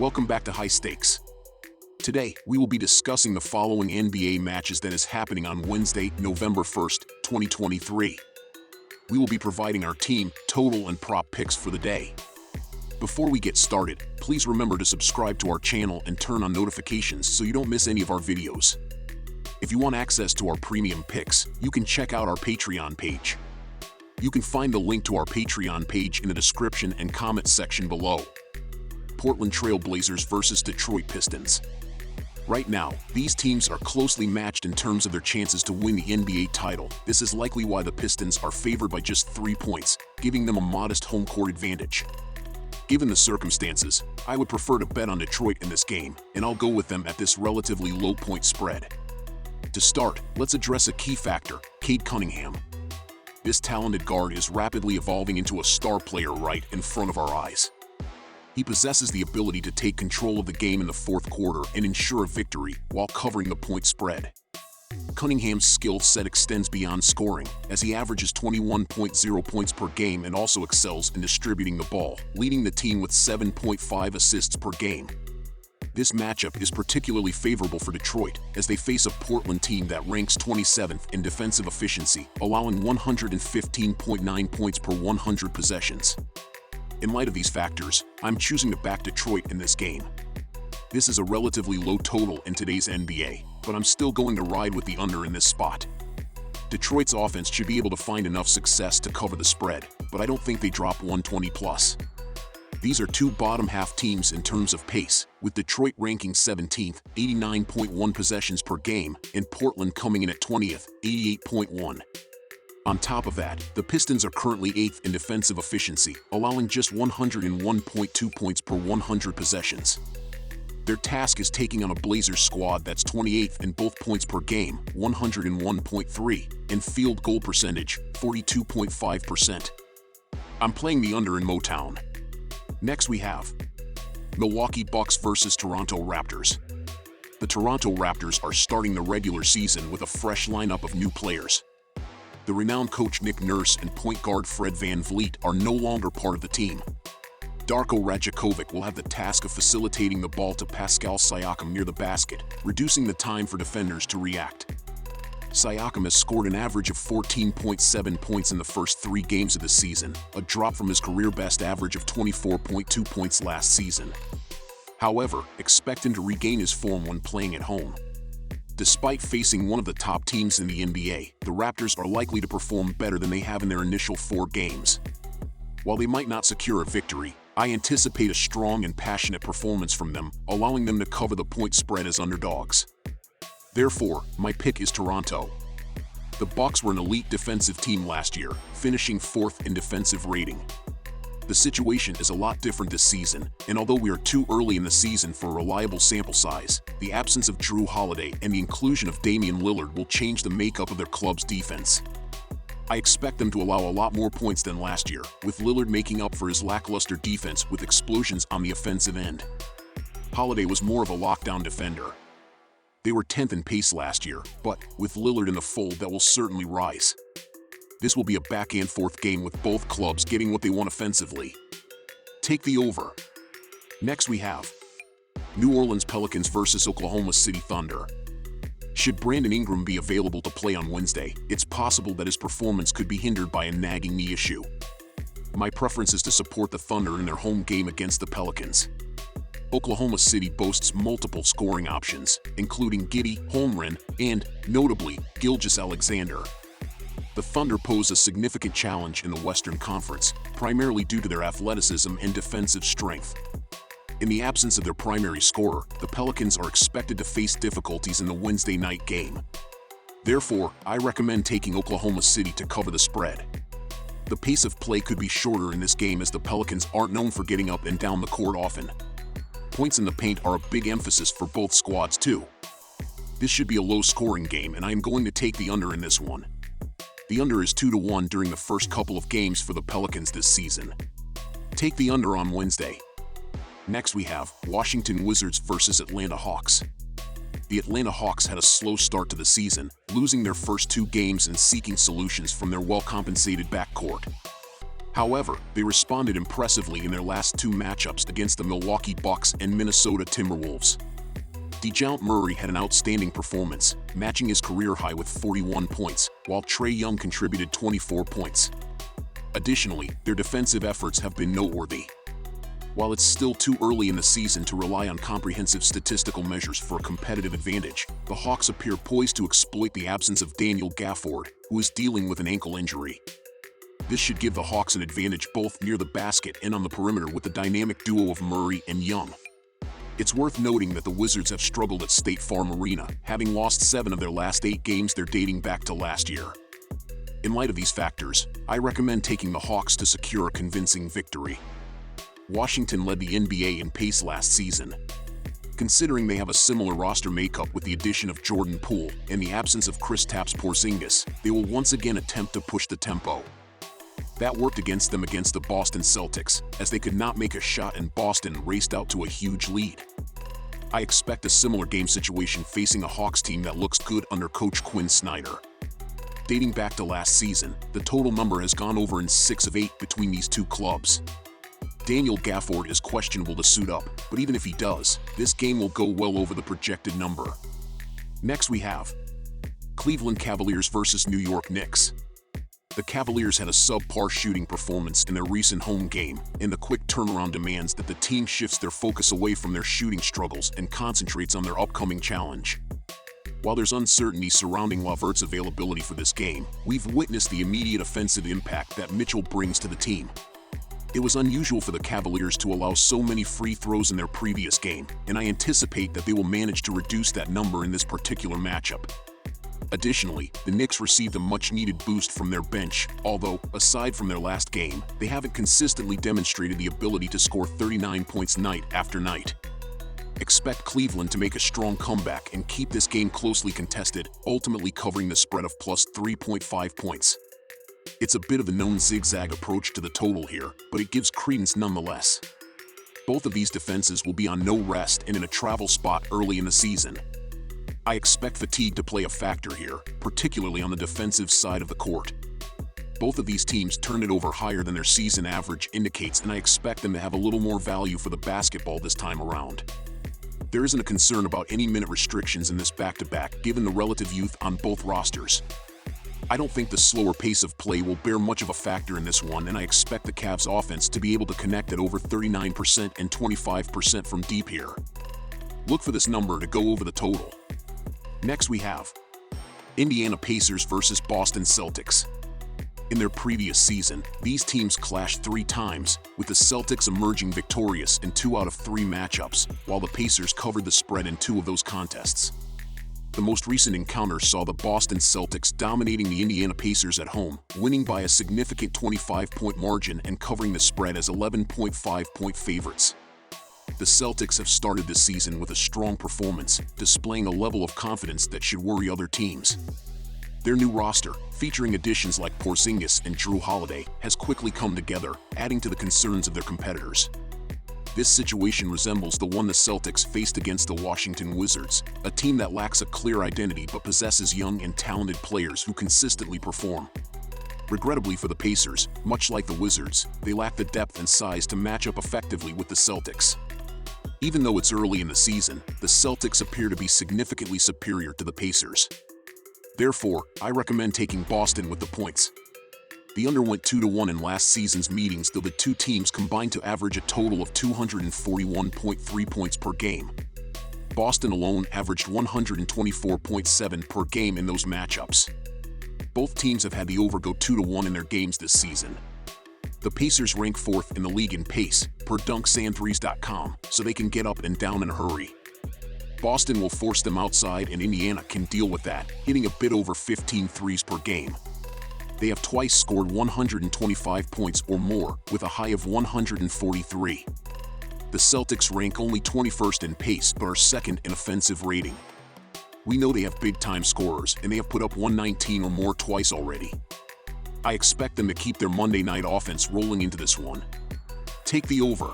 Welcome back to High Stakes. Today, we will be discussing the following NBA matches that is happening on Wednesday, November 1st, 2023. We will be providing our team, total, and prop picks for the day. Before we get started, please remember to subscribe to our channel and turn on notifications so you don't miss any of our videos. If you want access to our premium picks, you can check out our Patreon page. You can find the link to our Patreon page in the description and comment section below. Portland Trail Blazers versus Detroit Pistons. Right now, these teams are closely matched in terms of their chances to win the NBA title. This is likely why the Pistons are favored by just 3 points, giving them a modest home court advantage. Given the circumstances, I would prefer to bet on Detroit in this game, and I'll go with them at this relatively low point spread. To start, let's address a key factor, Cade Cunningham. This talented guard is rapidly evolving into a star player right in front of our eyes. He possesses the ability to take control of the game in the fourth quarter and ensure a victory while covering the point spread. Cunningham's skill set extends beyond scoring, as he averages 21.0 points per game and also excels in distributing the ball, leading the team with 7.5 assists per game. This matchup is particularly favorable for Detroit, as they face a Portland team that ranks 27th in defensive efficiency, allowing 115.9 points per 100 possessions. In light of these factors, I'm choosing to back Detroit in this game. This is a relatively low total in today's NBA, but I'm still going to ride with the under in this spot. Detroit's offense should be able to find enough success to cover the spread, but I don't think they drop 120 plus. These are two bottom-half teams in terms of pace, with Detroit ranking 17th, 89.1 possessions per game, and Portland coming in at 20th, 88.1. On top of that, the Pistons are currently 8th in defensive efficiency, allowing just 101.2 points per 100 possessions. Their task is taking on a Blazers squad that's 28th in both points per game, 101.3, and field goal percentage, 42.5%. I'm playing the under in Motown. Next we have Milwaukee Bucks versus Toronto Raptors. The Toronto Raptors are starting the regular season with a fresh lineup of new players. The renowned coach Nick Nurse and point guard Fred VanVleet are no longer part of the team. Darko Rajakovic will have the task of facilitating the ball to Pascal Siakam near the basket, reducing the time for defenders to react. Siakam has scored an average of 14.7 points in the first 3 games of the season, a drop from his career-best average of 24.2 points last season. However, expect him to regain his form when playing at home. Despite facing one of the top teams in the NBA, the Raptors are likely to perform better than they have in their initial 4 games. While they might not secure a victory, I anticipate a strong and passionate performance from them, allowing them to cover the point spread as underdogs. Therefore, my pick is Toronto. The Bucks were an elite defensive team last year, finishing 4th in defensive rating. The situation is a lot different this season, and although we are too early in the season for a reliable sample size, the absence of Drew Holiday and the inclusion of Damian Lillard will change the makeup of their club's defense. I expect them to allow a lot more points than last year, with Lillard making up for his lackluster defense with explosions on the offensive end. Holiday was more of a lockdown defender. They were 10th in pace last year, but with Lillard in the fold, that will certainly rise. This will be a back-and-forth game with both clubs getting what they want offensively. Take the over. Next we have New Orleans Pelicans versus Oklahoma City Thunder. Should Brandon Ingram be available to play on Wednesday, it's possible that his performance could be hindered by a nagging knee issue. My preference is to support the Thunder in their home game against the Pelicans. Oklahoma City boasts multiple scoring options, including Giddey, Holmgren, and, notably, Gilgeous-Alexander. The Thunder pose a significant challenge in the Western Conference, primarily due to their athleticism and defensive strength. In the absence of their primary scorer, the Pelicans are expected to face difficulties in the Wednesday night game. Therefore, I recommend taking Oklahoma City to cover the spread. The pace of play could be shorter in this game as the Pelicans aren't known for getting up and down the court often. Points in the paint are a big emphasis for both squads too. This should be a low-scoring game, and I am going to take the under in this one. The under is 2-1 during the first couple of games for the Pelicans this season. Take the under on Wednesday. Next we have Washington Wizards versus Atlanta Hawks. The Atlanta Hawks had a slow start to the season, losing their first 2 games and seeking solutions from their well-compensated backcourt. However, they responded impressively in their last two matchups against the Milwaukee Bucks and Minnesota Timberwolves. DeJounte Murray had an outstanding performance, matching his career high with 41 points, while Trae Young contributed 24 points. Additionally, their defensive efforts have been noteworthy. While it's still too early in the season to rely on comprehensive statistical measures for a competitive advantage, the Hawks appear poised to exploit the absence of Daniel Gafford, who is dealing with an ankle injury. This should give the Hawks an advantage both near the basket and on the perimeter with the dynamic duo of Murray and Young. It's worth noting that the Wizards have struggled at State Farm Arena, having lost 7 of their last 8 games they're dating back to last year. In light of these factors, I recommend taking the Hawks to secure a convincing victory. Washington led the NBA in pace last season. Considering they have a similar roster makeup with the addition of Jordan Poole and the absence of Kristaps Porzingis, they will once again attempt to push the tempo. That worked against them against the Boston Celtics, as they could not make a shot and Boston raced out to a huge lead. I expect a similar game situation facing a Hawks team that looks good under coach Quinn Snyder. Dating back to last season, the total number has gone over in 6 of 8 between these two clubs. Daniel Gafford is questionable to suit up, but even if he does, this game will go well over the projected number. Next we have Cleveland Cavaliers versus New York Knicks. The Cavaliers had a subpar shooting performance in their recent home game, and the quick turnaround demands that the team shifts their focus away from their shooting struggles and concentrates on their upcoming challenge. While there's uncertainty surrounding LeVert's availability for this game, we've witnessed the immediate offensive impact that Mitchell brings to the team. It was unusual for the Cavaliers to allow so many free throws in their previous game, and I anticipate that they will manage to reduce that number in this particular matchup. Additionally, the Knicks received a much-needed boost from their bench, although, aside from their last game, they haven't consistently demonstrated the ability to score 39 points night after night. Expect Cleveland to make a strong comeback and keep this game closely contested, ultimately covering the spread of plus 3.5 points. It's a bit of a known zigzag approach to the total here, but it gives credence nonetheless. Both of these defenses will be on no rest and in a travel spot early in the season. I expect fatigue to play a factor here, particularly on the defensive side of the court. Both of these teams turned it over higher than their season average indicates, and I expect them to have a little more value for the basketball this time around. There isn't a concern about any minute restrictions in this back-to-back given the relative youth on both rosters. I don't think the slower pace of play will bear much of a factor in this one, and I expect the Cavs offense to be able to connect at over 39% and 25% from deep here. Look for this number to go over the total. Next we have Indiana Pacers versus Boston Celtics. In their previous season, these teams clashed 3 times, with the Celtics emerging victorious in 2 out of 3 matchups, while the Pacers covered the spread in 2 of those contests. The most recent encounter saw the Boston Celtics dominating the Indiana Pacers at home, winning by a significant 25-point margin and covering the spread as 11.5-point favorites. The Celtics have started this season with a strong performance, displaying a level of confidence that should worry other teams. Their new roster, featuring additions like Porzingis and Drew Holiday, has quickly come together, adding to the concerns of their competitors. This situation resembles the one the Celtics faced against the Washington Wizards, a team that lacks a clear identity but possesses young and talented players who consistently perform. Regrettably for the Pacers, much like the Wizards, they lack the depth and size to match up effectively with the Celtics. Even though it's early in the season, the Celtics appear to be significantly superior to the Pacers. Therefore, I recommend taking Boston with the points. The under went 2-1 in last season's meetings, though the two teams combined to average a total of 241.3 points per game. Boston alone averaged 124.7 per game in those matchups. Both teams have had the over go 2-1 in their games this season. The Pacers rank 4th in the league in pace, per dunksandthrees.com, so they can get up and down in a hurry. Boston will force them outside, and Indiana can deal with that, hitting a bit over 15 threes per game. They have twice scored 125 points or more, with a high of 143. The Celtics rank only 21st in pace but are 2nd in offensive rating. We know they have big-time scorers, and they have put up 119 or more twice already. I expect them to keep their Monday night offense rolling into this one. Take the over.